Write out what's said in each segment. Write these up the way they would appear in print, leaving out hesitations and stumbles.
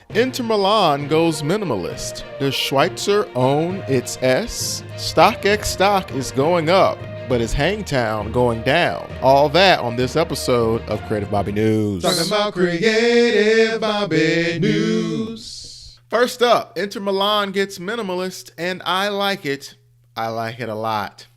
Inter Milan goes minimalist. Does Schweitzer own its S? StockX stock is going up, but is Hangtown going down? All that on this episode of Creative Bobbie News. Talking about Creative Bobbie News. First up, Inter Milan gets minimalist, and I like it. I like it a lot.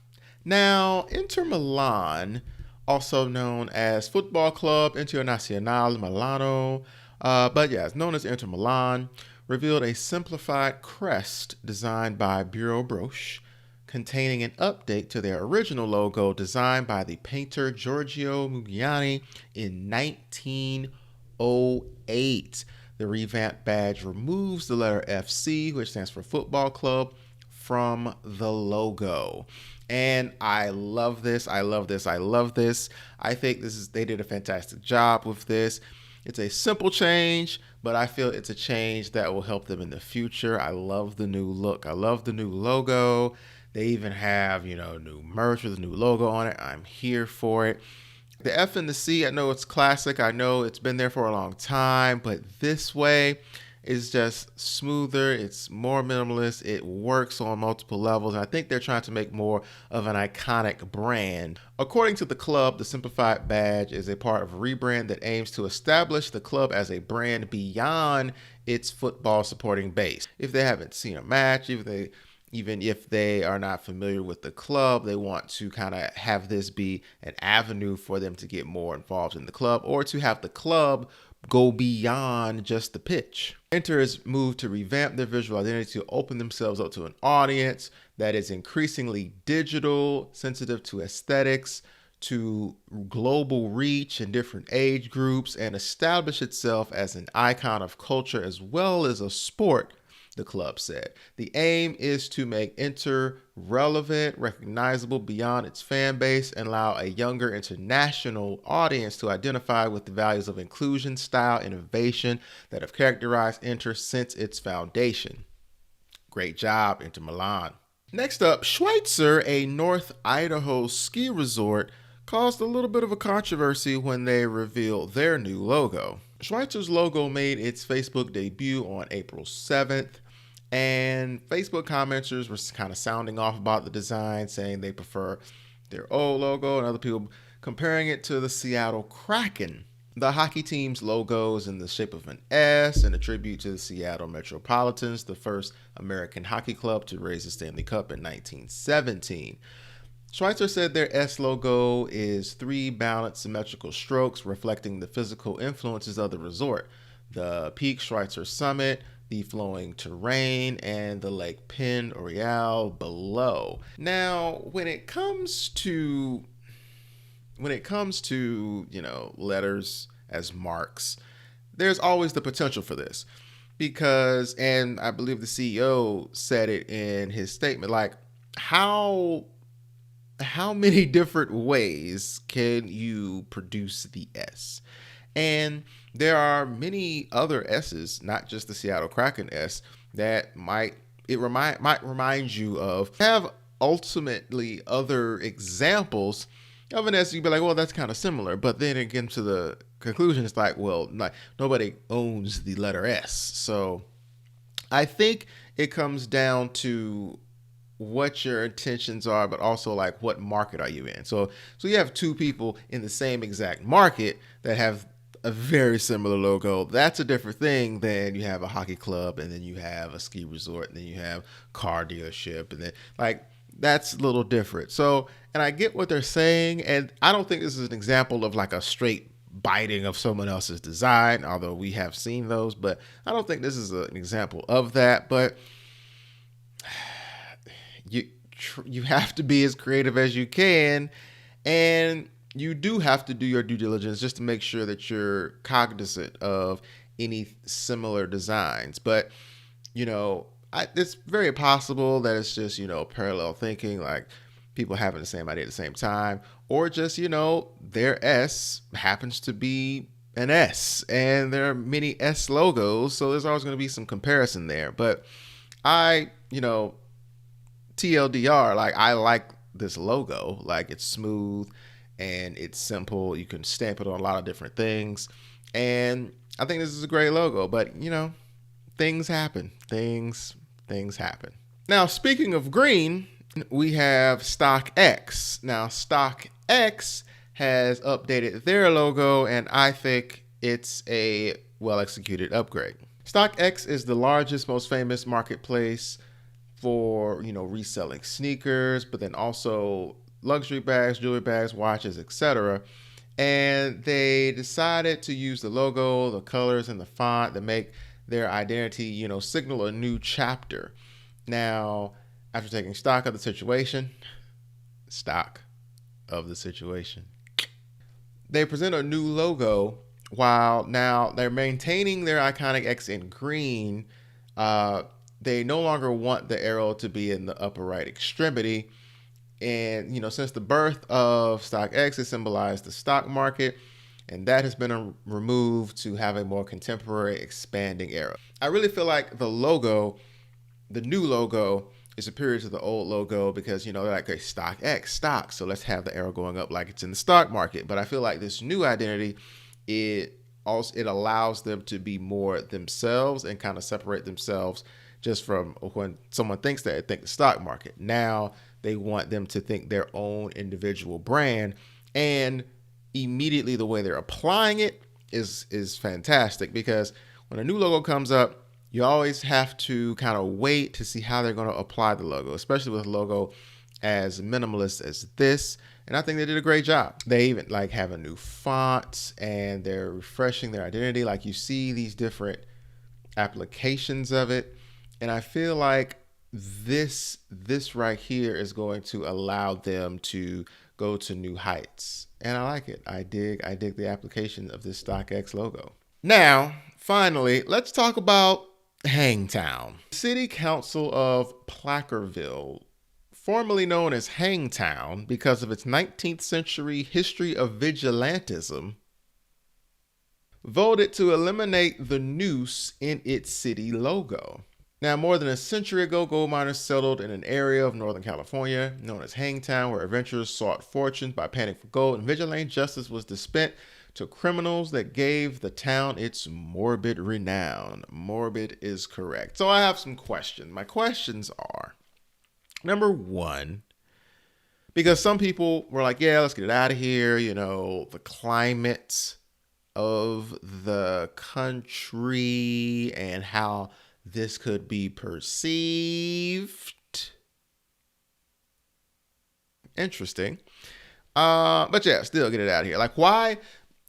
Now, Inter Milan, also known as Football Club Internazionale Milano, but yeah, it's known as Inter Milan, revealed a simplified crest designed by Bureau Broche, containing an update to their original logo designed by the painter Giorgio Mugiani in 1908. The revamped badge removes the letter FC, which stands for Football Club, from the logo. And I love this. I love this. I love this. I think they did a fantastic job with this. It's a simple change, but I feel it's a change that will help them in the future. I love the new look. I love the new logo. They even have, new merch with a new logo on it. I'm here for it. The F and the C, I know it's classic. I know it's been there for a long time, but this way is just smoother. It's more minimalist. It works on multiple levels. And I think they're trying to make more of an iconic brand. According to the club, the simplified badge is a part of a rebrand that aims to establish the club as a brand beyond its football supporting base. If they haven't seen a match, even if they are not familiar with the club, they want to kind of have this be an avenue for them to get more involved in the club, or to have the club go beyond just the pitch. Inter has moved to revamp their visual identity to open themselves up to an audience that is increasingly digital, sensitive to aesthetics, to global reach in different age groups, and establish itself as an icon of culture as well as a sport, the club said. The aim is to make Inter relevant, recognizable beyond its fan base, and allow a younger international audience to identify with the values of inclusion, style, innovation that have characterized Inter since its foundation. Great job, Inter Milan. Next up, Schweitzer, a North Idaho ski resort, caused a little bit of a controversy when they revealed their new logo. Schweitzer's logo made its Facebook debut on April 7th. And Facebook commenters were kind of sounding off about the design, saying they prefer their old logo, and other people comparing it to the Seattle Kraken. The hockey team's logo is in the shape of an S, and a tribute to the Seattle Metropolitans, the first American hockey club to raise the Stanley Cup in 1917. Schweitzer said their S logo is 3 balanced symmetrical strokes reflecting the physical influences of the resort: the Peak Schweitzer Summit, the flowing terrain, and the Lake Penn Royale below. Now, when it comes to letters as marks, there's always the potential for this, because, and I believe the CEO said it in his statement, like, how many different ways can you produce the S? And there are many other S's, not just the Seattle Kraken S, that might remind you of. Have ultimately other examples of an S. You'd be like, well, that's kind of similar. But then again, to the conclusion, it's like, well, nobody owns the letter S. So I think it comes down to what your intentions are, but also like what market are you in. So you have two people in the same exact market that have a very similar logo. That's a different thing than you have a hockey club, and then you have a ski resort, and then you have car dealership, and then that's a little different. So, and I get what they're saying, and I don't think this is an example of like a straight biting of someone else's design, although we have seen those, but I don't think this is an example of that. But you have to be as creative as you can, and you do have to do your due diligence just to make sure that you're cognizant of any similar designs. But, it's very possible that it's just, parallel thinking, like people having the same idea at the same time, or just, their S happens to be an S, and there are many S logos, so there's always going to be some comparison there. But TLDR, I like this logo. Like, it's smooth and it's simple. You can stamp it on a lot of different things, and I think this is a great logo. But things happen. Things happen. Now, speaking of green, we have StockX. Now, StockX has updated their logo, and I think it's a well-executed upgrade. StockX is the largest, most famous marketplace for, reselling sneakers, but then also luxury bags, jewelry bags, watches, etc. And they decided to use the logo, the colors, and the font to make their identity, signal a new chapter. Now, after taking stock of the situation, they present a new logo while now they're maintaining their iconic X in green. They no longer want the arrow to be in the upper right extremity. And, since the birth of StockX, it symbolized the stock market, and that has been removed to have a more contemporary expanding arrow. I really feel like the new logo is superior to the old logo because, they're like, okay, StockX, stock. So let's have the arrow going up like it's in the stock market. But I feel like this new identity, it allows them to be more themselves and kind of separate themselves just from when someone thinks that, they think the stock market. Now they want them to think their own individual brand, and immediately the way they're applying it is fantastic, because when a new logo comes up, you always have to kind of wait to see how they're going to apply the logo, especially with a logo as minimalist as this. And I think they did a great job. They even have a new font, and they're refreshing their identity. Like, you see these different applications of it. And I feel like this right here is going to allow them to go to new heights. And I like it. I dig the application of this StockX logo. Now, finally, let's talk about Hangtown. City Council of Placerville, formerly known as Hangtown because of its 19th century history of vigilantism, voted to eliminate the noose in its city logo. Now, more than a century ago, gold miners settled in an area of Northern California known as Hangtown, where adventurers sought fortunes by panning for gold, and vigilante justice was dispensed to criminals that gave the town its morbid renown. Morbid is correct. So I have some questions. My questions are, number one, because some people were like, yeah, let's get it out of here. The climate of the country and how this could be perceived. Interesting. But yeah, still get it out of here. Why?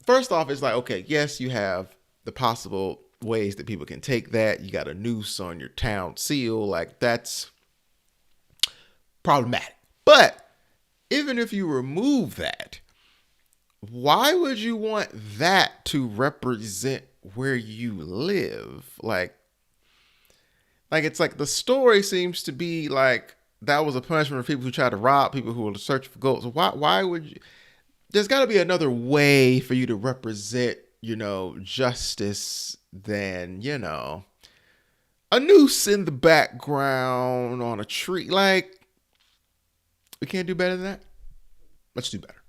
First off, it's okay, yes, you have the possible ways that people can take that. You got a noose on your town seal. That's problematic. But even if you remove that, why would you want that to represent where you live? It's the story seems to be that was a punishment for people who tried to rob people who were searching for gold. So why would you? There's got to be another way for you to represent, justice than, a noose in the background on a tree. We can't do better than that. Let's do better.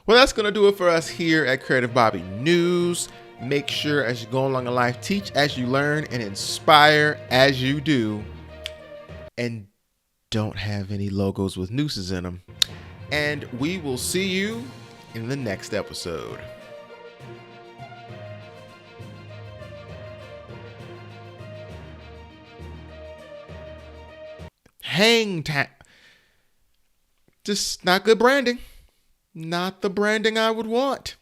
Well, that's going to do it for us here at Creative Bobbie News. Make sure as you go along in life, teach as you learn and inspire as you do. And don't have any logos with nooses in them. And we will see you in the next episode. Hangtown. Just not good branding. Not the branding I would want.